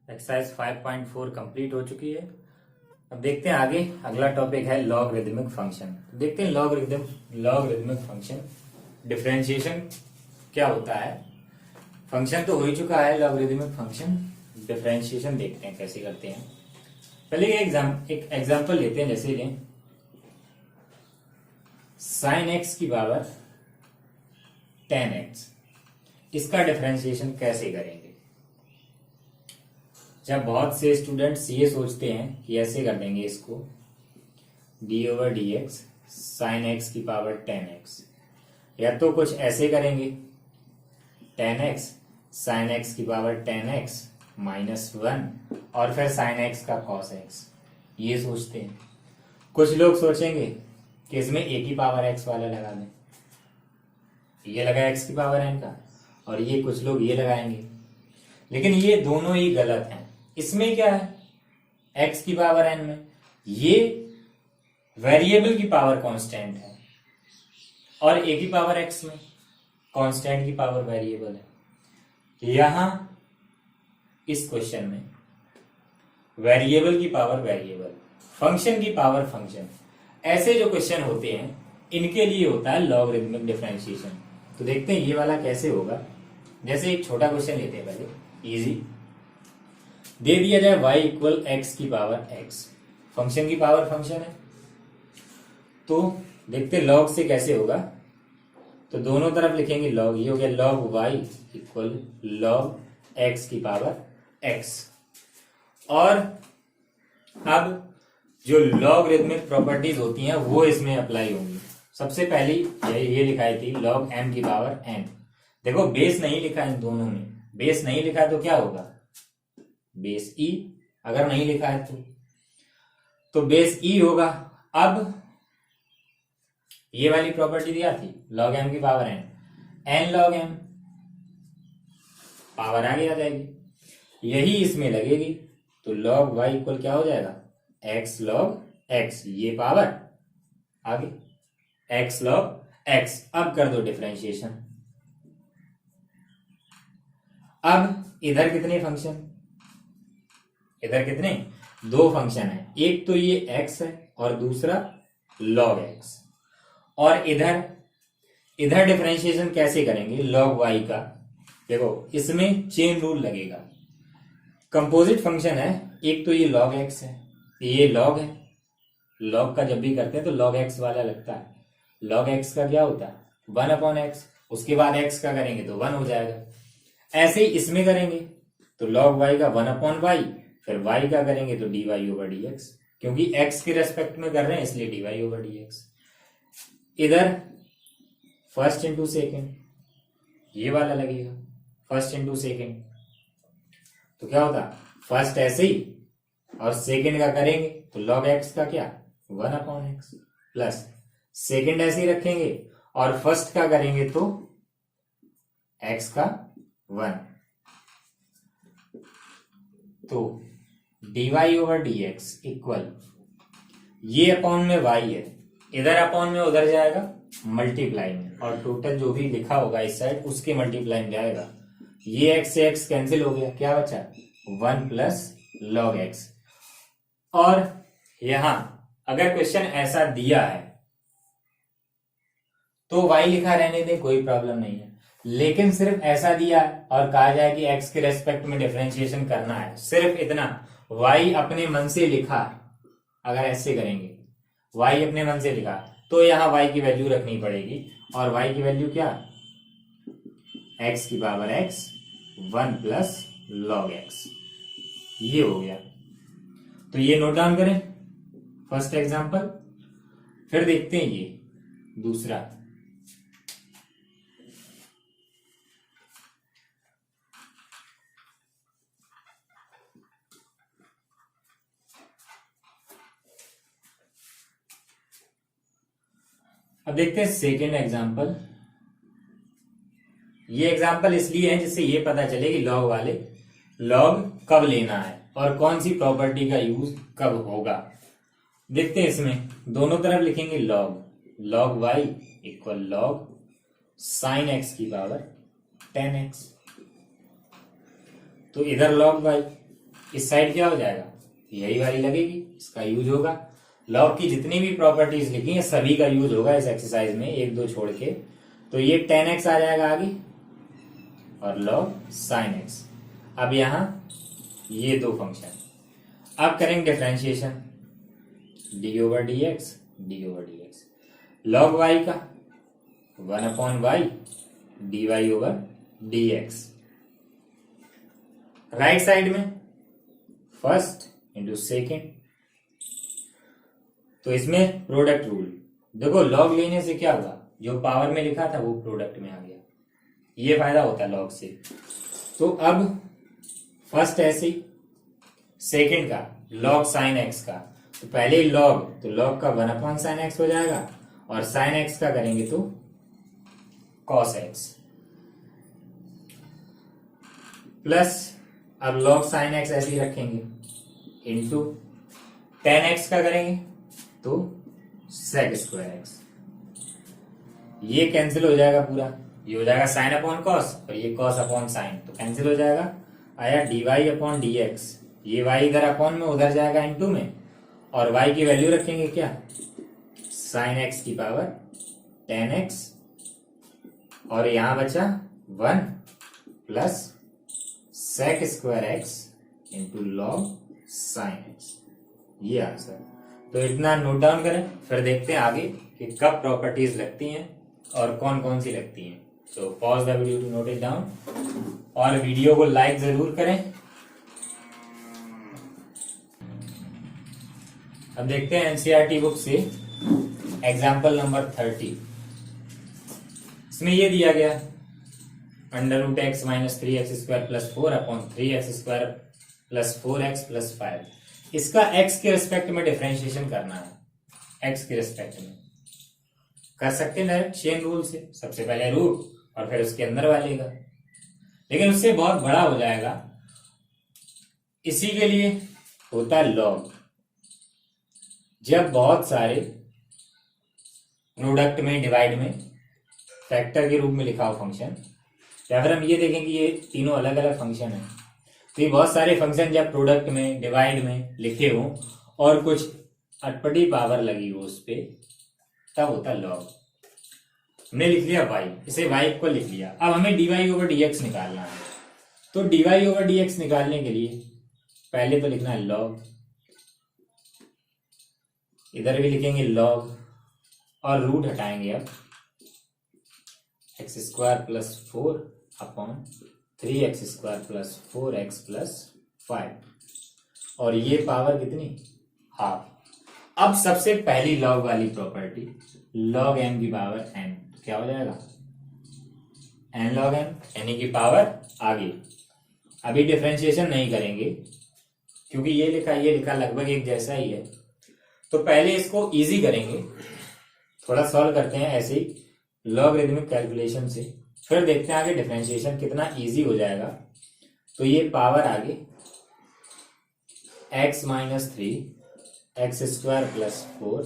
Exercise 5.4 complete हो चुकी है। अब देखते हैं आगे। अगला टॉपिक है लॉगरिदमिक फंक्शन। देखते हैं लॉगरिदमिक फंक्शन डिफरेंशिएशन क्या होता है। फंक्शन तो हो ही चुका है लॉगरिदमिक फंक्शन, डिफरेंशिएशन देखते हैं कैसे करते हैं। पहले एक एग्जांपल लेते हैं, जैसे लें sin x की पावर 10x, इसका डिफरेंशिएशन कैसे करेंगे। जब बहुत से स्टूडेंट्स ये सोचते हैं कि ऐसे कर देंगे इसको d/dx sin x की पावर 10x, या तो कुछ ऐसे करेंगे 10x sin x की पावर 10x -1 और फिर sin x का cos x, ये सोचते हैं। कुछ लोग सोचेंगे कि इसमें a की पावर x वाला लगा दें, ये लगा x की पावर n का, और ये कुछ लोग ये लगाएंगे, लेकिन ये दोनों ही गलत हैं। इसमें क्या है, x की पावर n में ये वेरिएबल की पावर कांस्टेंट है, और a की पावर x में कांस्टेंट की पावर वेरिएबल है। यहां इस क्वेश्चन में वेरिएबल की पावर वेरिएबल, फंक्शन की पावर फंक्शन, ऐसे जो क्वेश्चन होते हैं इनके लिए होता है लॉगरिदमिक डिफरेंशिएशन। तो देखते हैं ये वाला कैसे होगा। जैसे एक छोटा क्वेश्चन लेते हैं पहले, इजी। दे दिया जाए y इक्वल x की पावर x, फंक्शन की पावर फंक्शन है, तो देखते लॉग से कैसे होगा। तो दोनों तरफ लिखेंगे लॉग, ये हो गया log y equal log x की पावर x। और अब जो लॉगरिदमिक प्रॉपर्टीज होती हैं वो इसमें अप्लाई होंगी। सबसे पहली ये लिखाई थी लॉग m की पावर n। देखो बेस नहीं लिखा इन दोनों में, बेस नहीं लिखा है तो क्या होगा, बेस e। अगर नहीं लिखा है तो बेस e होगा। अब ये वाली प्रॉपर्टी दिया थी log m की power n log m, power आगे आ जाएगी, यही इसमें लगेगी। तो log y इक्वल क्या हो जाएगा, x log x, ये पावर आगे x log x। अब कर दो डिफरेंशिएशन। अब इधर कितने फंक्शन, इधर कितने, दो फंक्शन है, एक तो ये x है और दूसरा log x। और इधर डिफरेंशिएशन कैसे करेंगे log y का। देखो इसमें चेन रूल लगेगा, कंपोजिट फंक्शन है, एक तो ये log x है, ये log है। log का जब भी करते हैं तो log x वाला लगता है। log x का क्या होता है 1/x, उसके बाद x का करेंगे तो 1 हो जाएगा। ऐसे ही इसमें करेंगे तो log y का 1/y, फिर y का करेंगे तो dy/dx, क्योंकि x के रेस्पेक्ट में कर रहे हैं इसलिए dy/dx। इधर फर्स्ट इंटू सेकेंड, ये वाला लगेगा फर्स्ट इंटू सेकेंड, तो क्या होता फर्स्ट ऐसे ही और सेकेंड का करेंगे तो log x का क्या 1/x, प्लस सेकेंड ऐसे ही रखेंगे और फर्स्ट का करेंगे तो x का 1। तो dy/dx इक्वल, ये अपॉन में y है, इधर अपॉन में उधर जाएगा मल्टीप्लाई में, और टोटल जो भी लिखा होगा इस साइड उसके मल्टीप्लाई में जाएगा। ये x से x कैंसिल हो गया, क्या बचा 1 प्लस log x। और यहां अगर क्वेश्चन ऐसा दिया है तो y लिखा रहने दे, कोई प्रॉब्लम नहीं है। लेकिन सिर्फ ऐसा दिया है और कहा जाए कि x के रेस्पेक्ट में डिफरेंशिएशन करना है, सिर्फ इतना, y अपने मन से लिखा, अगर ऐसे करेंगे y अपने मन से लिखा तो यहां y की वैल्यू रखनी पड़ेगी। और y की वैल्यू क्या, x की power x 1 plus log x, ये हो गया। तो ये नोट डाउन करें फर्स्ट एग्जांपल। फिर देखते हैं ये दूसरा। अब देखते हैं सेकेंड एग्जांपल। ये एग्जांपल इसलिए है जिससे ये पता चले कि लॉग वाले लॉग कब लेना है और कौन सी प्रॉपर्टी का यूज कब होगा। देखते हैं इसमें दोनों तरफ लिखेंगे log y equal log sin x की पावर 10x। तो इधर log y इस साइड क्या हो जाएगा, यही वाली लगेगी, इसका यूज होगा। लॉग की जितनी भी प्रॉपर्टीज लिखी है सभी का यूज होगा इस एक्सरसाइज में, एक दो छोड़ के। तो ये tan x आ जाएगा आगे और log sin x। अब यहां ये दो फंक्शन, अब करेंगे differentiation, D over d x, D over d x, log y का 1/y dy over d x. Right side में फर्स्ट इंटू सेकेंड, तो इसमें प्रोडक्ट रूल देखो, लॉग लेने से क्या हुआ, जो पावर में लिखा था वो प्रोडक्ट में आ गया, ये फायदा होता है लॉग से। तो अब फर्स्ट ऐसे, सेकंड का लॉग साइन एक्स का, तो पहले लॉग, तो लॉग का 1/sin x हो जाएगा, और साइन x का करेंगे तो cos x, प्लस अब लॉग साइन x ऐसे ही रखेंगे, इंटू tan x का करेंगे तो sec स्क्वायर एक्स। ये कैंसिल हो जाएगा पूरा, ये हो जाएगा साइन अपॉन कॉस और ये कॉस अपॉन साइन, तो कैंसिल हो जाएगा, आया dy अपॉन डी एक्स, ये y इधर अपॉन में उधर जाएगा इनटू में, और y की वैल्यू रखेंगे क्या, साइन x की पावर tan x, और यहां बचा 1 plus sec square x into log sign x, ये आंसर। तो इतना नोट डाउन करें, फिर देखते हैं आगे कि कब प्रॉपर्टीज लगती हैं और कौन कौन सी लगती हैं। So pause the video to note it down, और वीडियो को लाइक जरूर करें। अब देखते हैं एनसीईआरटी बुक से एग्जाम्पल नंबर 30। इसमें ये दिया गया √x - 3x square plus 4 upon 3x square plus 4x plus 5। इसका x के रिस्पेक्ट में डिफरेंशिएशन करना है, x के रिस्पेक्ट में कर सकते हैं डायरेक्ट चेन रूल से, सबसे पहले रूट और फिर उसके अंदर वाले का, लेकिन उससे बहुत बड़ा हो जाएगा, इसी के लिए होता है लॉग। जब बहुत सारे प्रोडक्ट में, डिवाइड में, फैक्टर के रूप में लिखा हो फंक्शन, या फिर हम ये देखें कि ये तीनों अलग अलग फंक्शन है, तो ये बहुत सारे फंक्शन जब प्रोडक्ट में, डिवाइड में लिखे हो और कुछ अटपटी पावर लगी हो उस पर, तब होता लॉग। हमने लिख लिया y, इसे y को लिख लिया, अब हमें dy ओवर dx निकालना है। तो dy ओवर dx निकालने के लिए पहले तो लिखना है लॉग, इधर भी लिखेंगे लॉग, और रूट हटाएंगे अब, x square plus 4 upon 3x square plus 4x plus 5, और ये पावर कितनी, हाफ। अब सबसे पहली लॉग वाली प्रॉपर्टी, लॉग m की पावर n, तो क्या हो जाएगा n log m, यानी कि पावर आगे। अभी डिफरेंशिएशन नहीं करेंगे क्योंकि ये लिखा लगभग एक जैसा ही है, तो पहले इसको इजी करेंगे, थोड़ा सॉल्व करते हैं ऐसे ही लॉगरिथमिक कैलकुलेशन से, फिर देखते हैं आगे डिफरेंशिएशन कितना इजी हो जाएगा। तो ये पावर आगे x - 3x square plus 4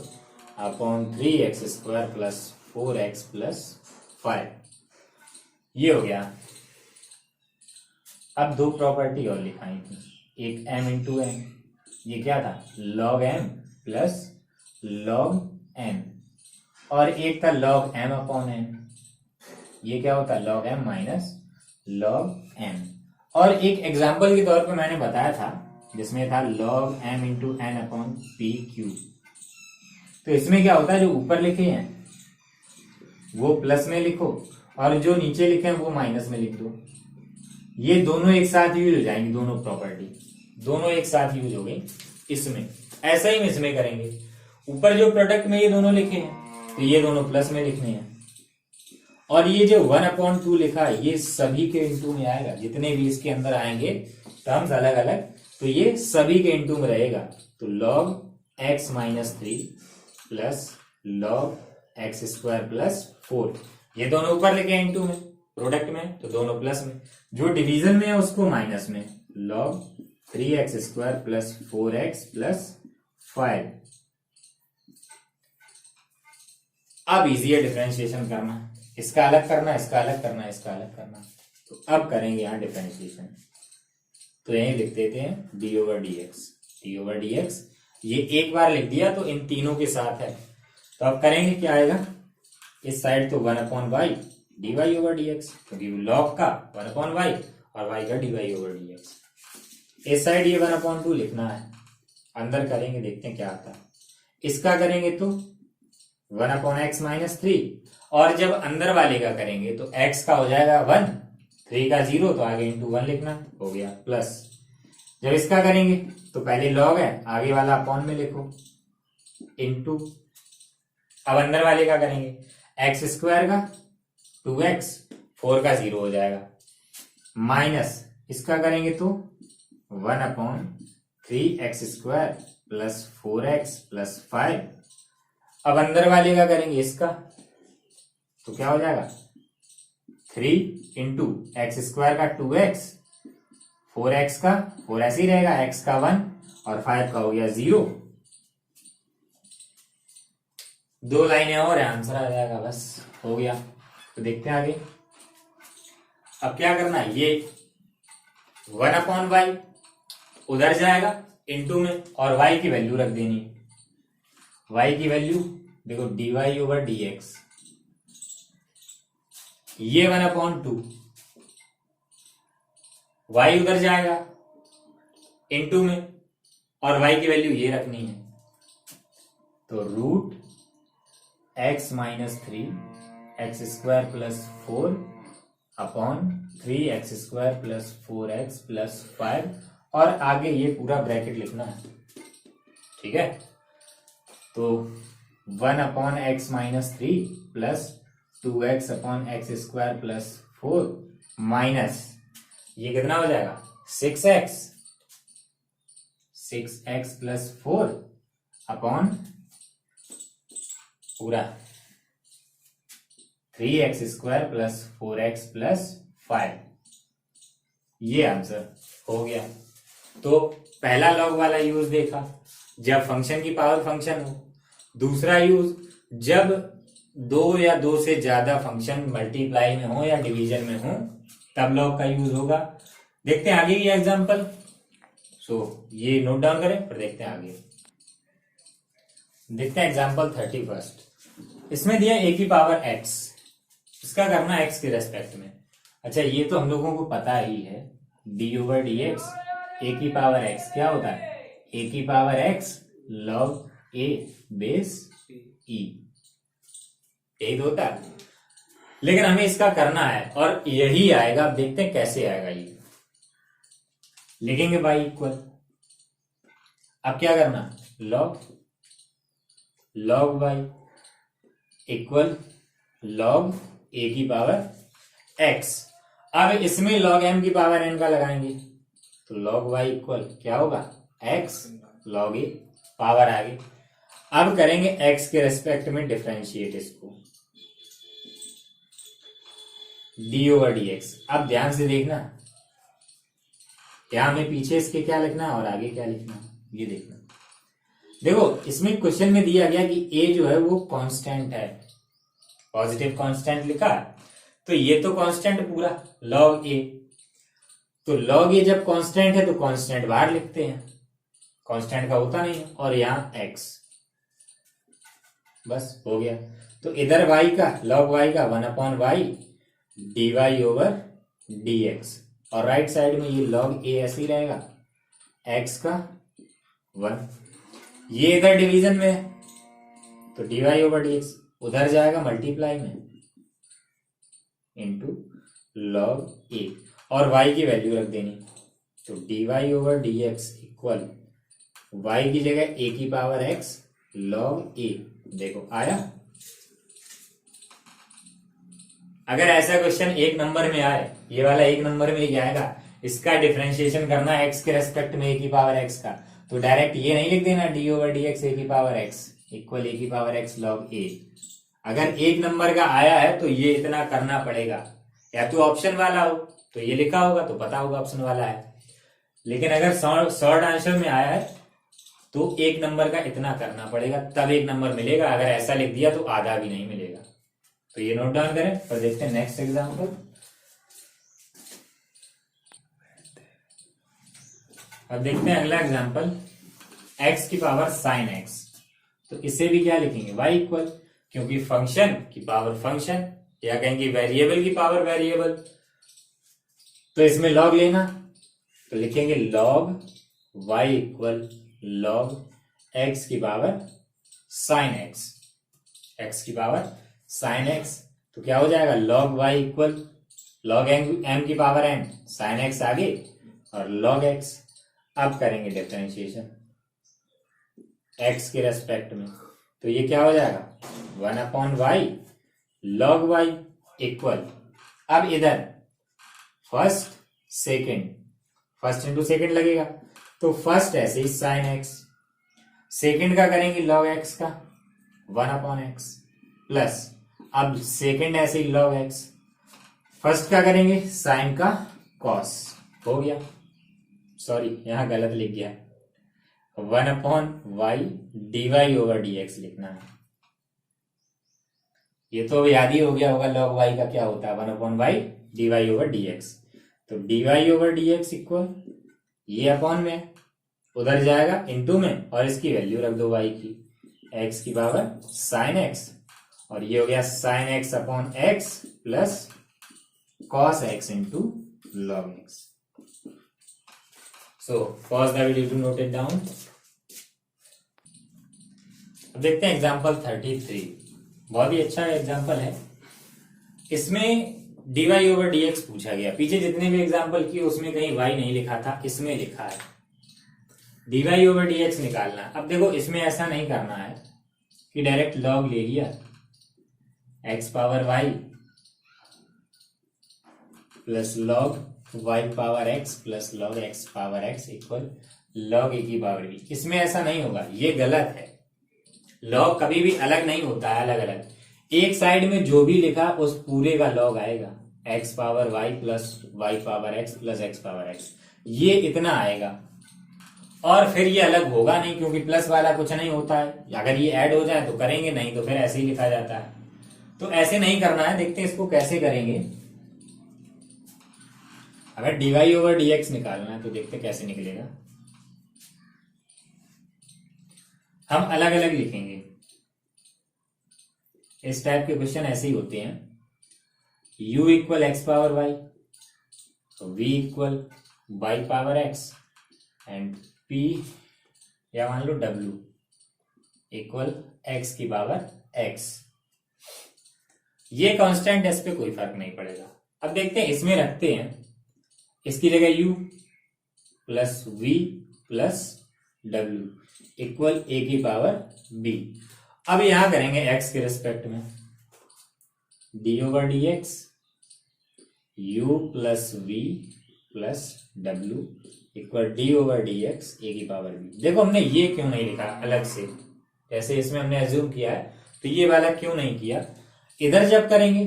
upon 3x square plus 4x plus 5, ये हो गया। अब दो प्रॉपर्टी और लिखाई थी, एक m इंटू n, ये क्या था log m plus log n, और एक था log m अपॉन n, ये क्या होता है log m minus log n। और एक एग्जाम्पल के तौर पे मैंने बताया था जिसमें था log m into n upon P Q. तो इसमें क्या होता है, जो ऊपर लिखे हैं वो प्लस में लिखो और जो नीचे लिखे हैं वो माइनस में लिख दो, ये दोनों एक साथ यूज हो जाएंगी, दोनों प्रॉपर्टी दोनों एक साथ यूज हो गई इसमें। ऐसा ही इसमें करेंगे, ऊपर जो प्रोडक्ट में ये दोनों लिखे हैं तो ये दोनों प्लस में लिखने हैं, और ये जो 1/2 लिखा है ये सभी के इंटू में आएगा, जितने भी इसके अंदर आएंगे टर्म्स अलग अलग, तो ये सभी के इंटू में रहेगा। तो log x - 3 plus log x square plus 4, ये दोनों ऊपर लिखे हैं इंटू में, प्रोडक्ट में तो दोनों प्लस में, जो डिवीजन में है उसको माइनस में, log 3x square plus 4x plus 5। अब इजी है डिफरेंशिएशन करना, इसका अलग करना, इसका अलग करना, इसका अलग करना, तो अब करेंगे यहां डिफरेंशिएशन। तो यही लिख देते हैं D over d x. D over d x ये एक बार लिख दिया तो इन तीनों के साथ है। तो अब करेंगे क्या आएगा, इस साइड तो 1/y d y over d x, क्योंकि लॉग का 1/y और y का d y over d x. इस साइड ये 1/2 लिखना है, अंदर करेंगे देखते हैं क्या आता है। इसका करेंगे तो 1/x माइनस 3, और जब अंदर वाले का करेंगे तो x का हो जाएगा 1, 3 का 0 तो आगे इंटू 1 लिखना, हो गया प्लस। जब इसका करेंगे तो पहले लॉग है, आगे वाला अपॉन में लिखो इंटू, अब अंदर वाले का करेंगे एक्स स्क्वायर का 2x, 4 का 0 हो जाएगा, माइनस इसका करेंगे तो 1/3x square plus 4x plus 5। अब अंदर वाले का करेंगे इसका तो क्या हो जाएगा 3 इंटू एक्स स्क्वायर का 2x, 4x का 4 ऐसे ही रहेगा, x का 1 और 5 का हो गया 0। 2 लाइनें और है, आंसर आ जाएगा, बस हो गया। तो देखते हैं आगे। अब क्या करना है, ये 1/y उधर जाएगा इंटू में, और y की वैल्यू रख देनी है। y की वैल्यू देखो d y over d x, ये 1/2, y उधर जाएगा इंटू में, और y की वैल्यू ये रखनी है, तो root x minus 3x square plus 4 upon 3x square plus 4x plus 5, और आगे ये पूरा ब्रैकेट लिखना है, ठीक है। तो 1/x minus 3 plus 2x upon x square plus 4 minus ये कितना हो जाएगा 6x प्लस 4 अपॉन पूरा 3x square plus 4x plus 5, ये आंसर हो गया। तो पहला लॉग वाला यूज देखा जब फंक्शन की पावर फंक्शन हो, दूसरा यूज जब 2 या 2 से ज्यादा फंक्शन मल्टीप्लाई में हो या डिवीजन में हो, तब लॉग का यूज होगा। देखते हैं आगे ये एग्जांपल। ये नोट डाउन करें, फिर देखते हैं आगे। देखते हैं एग्जांपल 31। इसमें दिया a की पावर x, इसका करना x के रेस्पेक्ट में। अच्छा, ये तो हम लोगों को पता ही है, डी ओवर डी एक्स ए की पावर x क्या होता है, a की power x log a base e, यही तो होता है। लेकिन हमें इसका करना है और यही आएगा, अब देखते हैं कैसे आएगा। ये लिखेंगे बाई इक्वल, अब क्या करना, लॉग बाई इक्वल लॉग ए की पावर x। अब इसमें लॉग m की पावर n का लगाएंगे, तो लॉग y इक्वल क्या होगा x लॉग ए, पावर आगे। अब करेंगे x के रेस्पेक्ट में डिफरेंशिएट इसको, डी ओवर डी एक्स। अब ध्यान से देखना, क्या हमें पीछे इसके क्या लिखना है और आगे क्या लिखना है, ये देखना। देखो, इसमें क्वेश्चन में दिया गया कि a जो है वो कांस्टेंट है, पॉजिटिव कांस्टेंट लिखा, तो ये तो कांस्टेंट पूरा लॉग a, तो लॉग a जब कांस्टेंट है तो कांस्टेंट बाहर लिखते हैं, कांस्टेंट का होता नहीं है, और यहां x, बस हो गया। तो इधर y का लॉग y का 1/y d y over d x, और राइट साइड में ये लॉग a ऐसे ही रहेगा, x का 1, ये इधर डिवीजन में है तो d y over d x उधर जाएगा मल्टीप्लाई में इनटू लॉग a, और y की वैल्यू रख देनी, तो d y over d x equal y की जगह a की पावर x लॉग a। देखो आया। अगर ऐसा क्वेश्चन 1 नंबर में आए, ये वाला 1 नंबर में ही आएगा, इसका डिफरेंशिएशन करना है x के रेस्पेक्ट में a की पावर x का, तो डायरेक्ट ये नहीं लिख देना डी ओवर डी एक्स ए की पावर x इक्वल ए की पावर x लॉग a। अगर 1 नंबर का आया है तो ये इतना करना पड़ेगा, या तो ऑप्शन वाला हो तो ये लिखा होगा तो पता होगा ऑप्शन वाला है, लेकिन अगर शॉर्ट आंसर में आया है तो 1 नंबर का इतना करना पड़ेगा, तब 1 नंबर मिलेगा। अगर ऐसा लिख दिया तो आधा भी नहीं मिलेगा। तो ये नोट डाउन करें, फिर देखते हैं नेक्स्ट एग्जांपल। अब देखते हैं अगला एग्जांपल, x की पावर साइन x। तो इसे भी क्या लिखेंगे, y इक्वल, क्योंकि फंक्शन की पावर फंक्शन, या कहेंगे वेरिएबल की पावर वेरिएबल, तो इसमें लॉग लेना, तो लिखेंगे log y equal log x की पावर साइन x, x की पावर साइन x। तो क्या हो जाएगा, log y equal log m की पावर n, साइन x आगे और लॉग x। अब करेंगे डिफरेंशिएशन x के रेस्पेक्ट में, तो ये क्या हो जाएगा, 1/y लॉग y इक्वल, अब इधर first second, first into second लगेगा, तो फर्स्ट ऐसे ही साइन x, सेकेंड का करेंगे लॉग x का 1/x प्लस, अब सेकेंड ऐसे ही लॉग x, फर्स्ट का करेंगे साइन का कॉस, हो गया, सॉरी यहां गलत लिख गया, 1/y dy/dx लिखना है। ये तो याद ही हो गया होगा लॉग y का क्या होता है, 1/y dy/dx। तो dy/dx इक्वल, ये अपॉन में उधर जाएगा इंटू में, और इसकी वैल्यू रख दो y की, x की पावर साइन x, और ये हो गया sine x upon x plus cos x into log x। So pause the video to note it down. अब देखते हैं एग्जांपल 33, बहुत ही अच्छा एग्जांपल है। इसमें dy/dx पूछा गया, पीछे जितने भी एग्जांपल किए उसमें कहीं y नहीं लिखा था, इसमें लिखा है dy/dx निकालना। अब देखो इसमें ऐसा नहीं करना है कि डायरेक्ट log ले लिया x power y plus log y power x plus log x power x equal log a की पावर b। इसमें ऐसा नहीं होगा, ये गलत है। log कभी भी अलग नहीं होता है, अलग अलग, एक साइड में जो भी लिखा उस पूरे का log आएगा, x power y plus y power x plus x power x, ये इतना आएगा। और फिर ये अलग होगा नहीं, क्योंकि प्लस वाला कुछ नहीं होता है, अगर ये ऐड हो जाए तो करेंगे, नहीं तो फिर ऐसे ही लिखा जाता है। तो ऐसे नहीं करना है, देखते हैं इसको कैसे करेंगे। अगर dy/dx निकालना है तो देखते कैसे निकलेगा। हम अलग अलग लिखेंगे, इस टाइप के क्वेश्चन ऐसे ही होते हैं। u equal x power y, v equal y power x, and p या मान लो w इक्वल x की पावर x। ये कांस्टेंट है, इस पे कोई फर्क नहीं पड़ेगा। अब देखते हैं, इसमें रखते हैं, इसकी जगह u plus v plus w equal a की पावर b। अब यहां करेंगे x के रिस्पेक्ट में d/dx u plus v plus w equal d/dx a की पावर b। देखो हमने ये क्यों नहीं लिखा अलग से, जैसे इसमें हमने एज्यूम किया है, तो ये वाला क्यों नहीं किया। इधर जब करेंगे,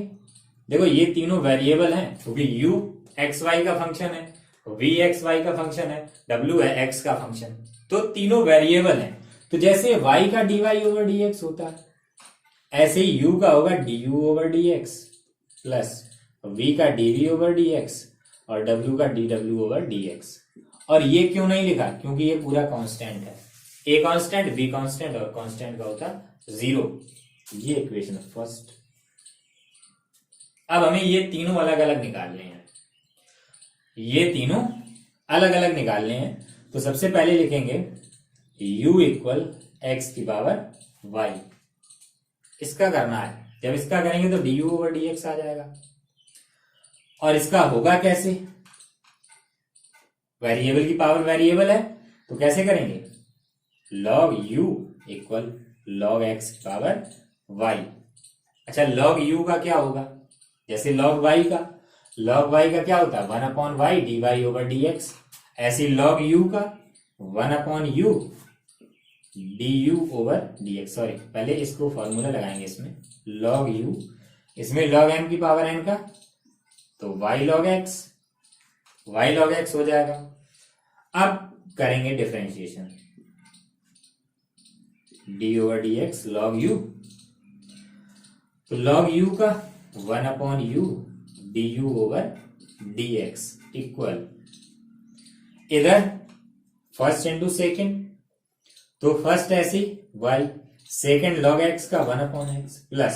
देखो ये तीनों वेरिएबल हैं, क्योंकि u xy का फंक्शन है, v xy का फंक्शन है, w है x का फंक्शन, तो तीनों वेरिएबल हैं। तो जैसे y का dy/dx होता है, ऐसे ही u का होगा du/dx प्लस v का dv/dx और w का dw/dx। और ये क्यों नहीं लिखा, क्योंकि ये पूरा कांस्टेंट है, a कांस्टेंट b कांस्टेंट और कांस्टेंट का होता 0। ये इक्वेशन फर्स्ट। अब हमें ये तीनों अलग अलग निकालने हैं, ये तीनों अलग अलग निकालने हैं। तो सबसे पहले लिखेंगे u इक्वल एक्स की पावर y, इसका करना है। जब इसका करेंगे तो du/dx आ जाएगा, और इसका होगा कैसे, वेरिएबल की पावर वेरिएबल है, तो कैसे करेंगे, log u equal log x की पावर y। अच्छा, log u का क्या होगा, जैसे log y का क्या होता है 1/y dy/dx, ऐसे log u का 1/u du/dx। सॉरी, पहले इसको फॉर्मूला लगाएंगे, इसमें log u, इसमें log m की पावर n का, तो y log x हो जाएगा। अब करेंगे डिफरेंशिएशन, d/dx log u, तो log u का 1/u du/dx इक्वल, इधर फर्स्ट इंटू सेकेंड, तो फर्स्ट ऐसी y, सेकेंड log x का 1/x प्लस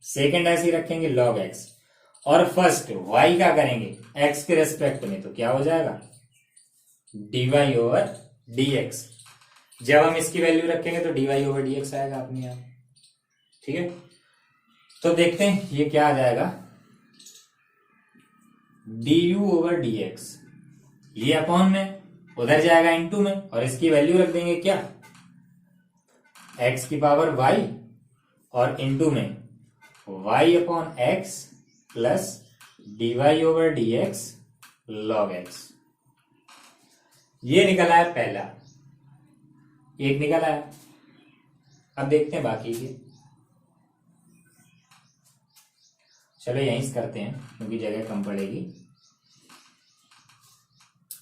सेकेंड ऐसी रखेंगे log x, और फर्स्ट y का करेंगे x के रेस्पेक्ट में, तो क्या हो जाएगा dy/dx। जब हम इसकी वैल्यू रखेंगे तो dy/dx आएगा अपने आप। ठीक है, तो देखते हैं ये क्या आ जाएगा, du/dx, ये अपॉन में उधर जाएगा इनटू में, और इसकी वैल्यू रख देंगे क्या x की पावर y, और इनटू में y/x plus dy/dx log x। ये निकला है पहला, एक निकला है। अब देखते हैं बाकी के, चलो यहीं से करते हैं क्योंकि जगह कम पड़ेगी।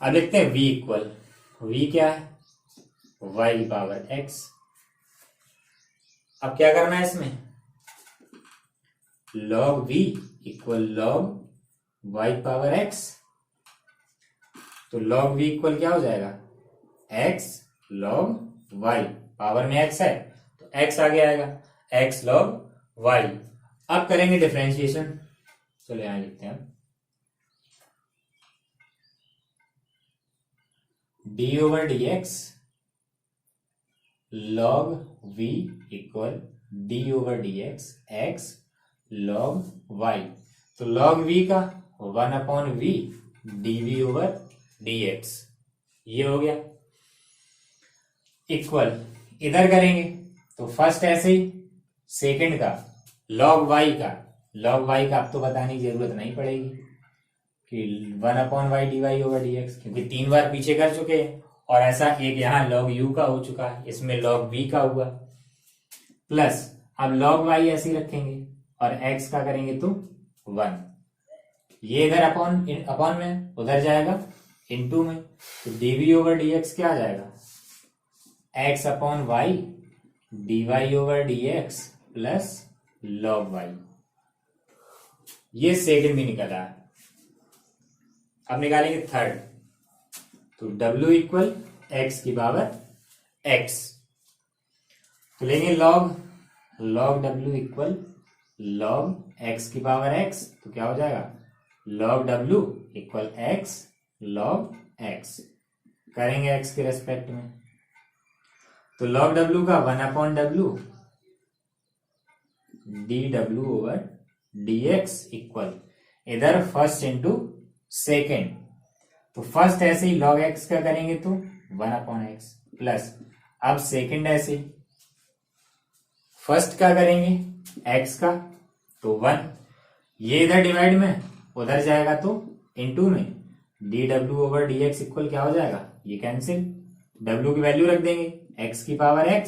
अब देखते हैं v इक्वल, v क्या है y की पावर x। अब क्या करना है इसमें, log v equal log y power x, तो log v इक्वल क्या हो जाएगा x log y, पावर में x है तो x आगे आएगा, x log y। अब करेंगे डिफरेंशिएशन, चलो यहां लिखते हैं d/dx log v equal d/dx x log y, तो log v का 1/v dv/dx, ये हो गया। इक्वल इधर करेंगे तो फर्स्ट ऐसे ही, सेकंड का log y का, log y का अब तो बताने की जरूरत नहीं पड़ेगी कि 1/y dy/dx, क्योंकि 3 बार पीछे कर चुके हैं, और ऐसा एक यहाँ log u का हो चुका है, इसमें log v का हुआ, प्लस अब log y ऐसे ही रखेंगे और x का करेंगे तो 1, ये इधर अपॉन में उधर जाएगा इनटू में, तो dv/dx क्या आ जाएगा x/y dy/dx plus log y। ये सेकंड भी निकला है। अब निकालेंगे थर्ड, तो w इक्वल x की पावर x, तो लेंगे log w equal log x की पावर x, तो क्या हो जाएगा log w equal x log x, करेंगे x के रेस्पेक्ट में, तो log w का 1/w dw/dx इक्वल इधर फर्स्ट इंटू सेकेंड, तो फर्स्ट ऐसे ही log x का करेंगे तो 1/x प्लस अब सेकेंड ऐसे फर्स्ट का करेंगे x का तो 1, ये इधर डिवाइड में उधर जाएगा तो इनटू में dw/dx इक्वल क्या हो जाएगा, ये कैंसिल, w की वैल्यू रख देंगे x की power x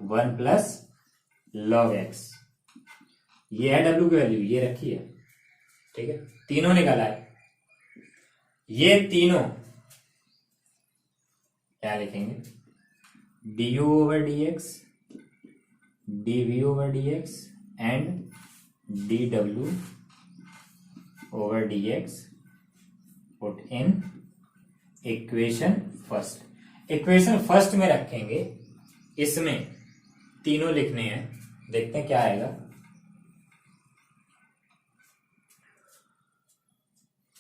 1 plus log x, ये है w की वैल्यू, ये रखी है। ठीक है, तीनों निकला है, ये तीनों क्या लिखेंगे du/dx dv/dx and dw/dx put in equation first. Equation first में रखेंगे, इसमें तीनों लिखने हैं, देखते हैं क्या आएगा।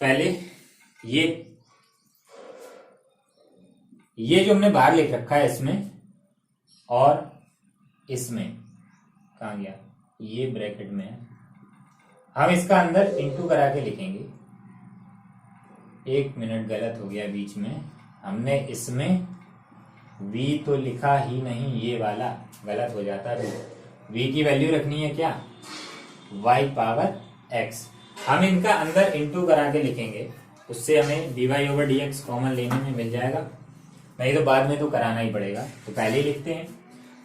पहले ये जो हमने बाहर लिख रखा है इसमें, और इसमें कहां गया, ये ब्रैकेट में है, हम इसका अंदर इंटू करा के लिखेंगे। 1 मिनट गलत हो गया बीच में, हमने इसमें v तो लिखा ही नहीं, ये वाला गलत हो जाता है। v की वैल्यू रखनी है क्या y पावर x, हम इनका अंदर इंटू करा के लिखेंगे, उससे हमें dy/dx कॉमन लेने में मिल जाएगा, नहीं तो बाद में तो कराना ही पड़ेगा, तो पहले ही लिखते हैं।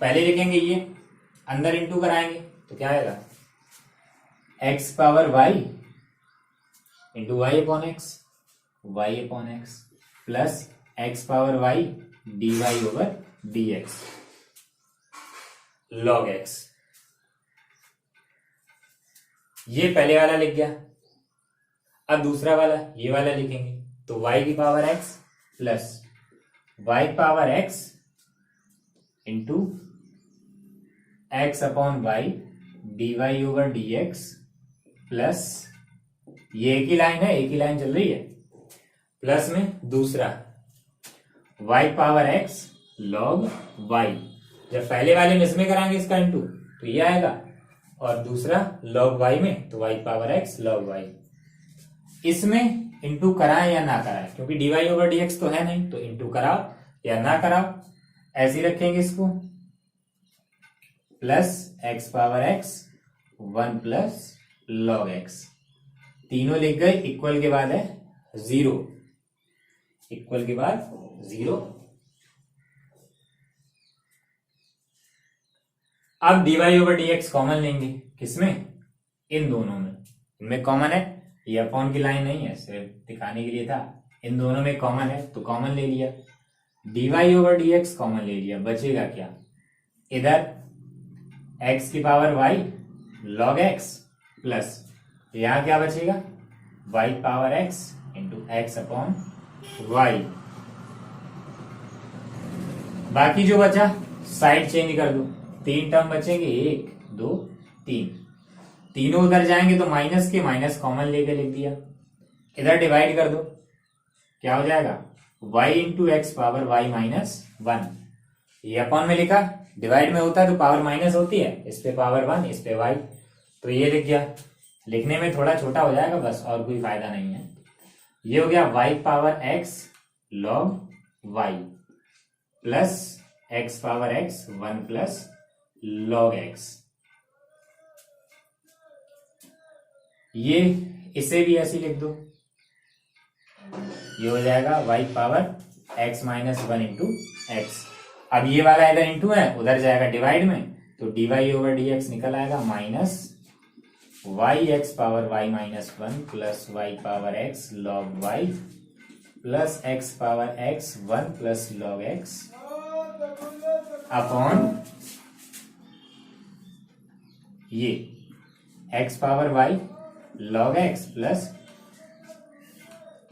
पहले लिखेंगे ये, अंदर इंटू कराएंगे तो क्या आएगा x power y into y/x plus x power y dy/dx log x, ये पहले वाला लिख गया। अब दूसरा वाला, ये वाला लिखेंगे तो y की power x plus y power x into x upon y d y over d x plus, ये एक ही लाइन है, एक ही लाइन चल रही है, प्लस में दूसरा y power x log y। जब पहले वाले में इसमें कराएंगे इसका इंटू तो ये आएगा, और दूसरा log y में तो y power x log y। इसमें इंटू कराएं या ना कराएं, क्योंकि dy ओवर dx तो है नहीं, तो इंटू कराओ या ना कराओ, ऐसे ही रखेंगे इसको, plus x power x 1 plus log x। तीनों लिख गए, इक्वल के बाद है 0, इक्वल के बाद 0। अब dy ओवर dx कॉमन लेंगे, किसमें? इन दोनों में, इनमें कॉमन है, ये अपॉन की लाइन नहीं है, सिर्फ दिखाने के लिए था, इन दोनों में कॉमन है तो कॉमन ले लिया, dy ओवर dx कॉमन ले लिया, बचेगा क्या? इधर x की power y log x plus यहां क्या बचेगा? y power x into x upon y। बाकी जो बचा साइड चेंज कर दो, 3 टर्म बचेंगे, 1 2 3, तीनों उधर जाएंगे तो माइनस के माइनस कॉमन लेके लिख दिया, इधर डिवाइड कर दो, क्या हो जाएगा? y into x power y minus 1। ये अपॉन में लिखा, डिवाइड में होता है तो पावर माइनस होती है, इस पे पावर 1, इस पे y, तो ये लिख गया। लिखने में थोड़ा छोटा हो जाएगा बस, और कोई फायदा नहीं है। ये हो गया y power x log y plus x power x 1 plus log x। ये इसे भी ऐसे लिख दो, ये हो जाएगा y power x minus 1 into x. अब ये वाला इधर इंटू है, उधर जाएगा डिवाइड में, तो dy ओवर dx निकल आएगा minus y x power y minus 1 plus y power x log y plus x power x 1 plus log x upon ये x power y log x plus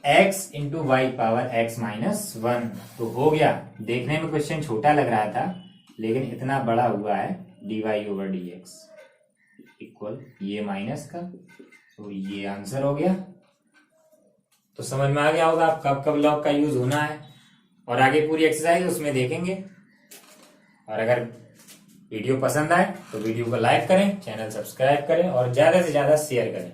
x into y power x minus 1। तो हो गया। देखने में question छोटा लग रहा था, लेकिन इतना बड़ा हुआ है, dy ओवर dx इक्वल ये माइनस का, तो ये आंसर हो गया। तो समझ में आ गया होगा आप कब कब लॉग का यूज होना है, और आगे पूरी एक्सरसाइज उसमें देखेंगे। और अगर वीडियो पसंद आए तो वीडियो को लाइक करें, चैनल सब्सक्राइब करें और ज्यादा से ज्यादा शेयर करें।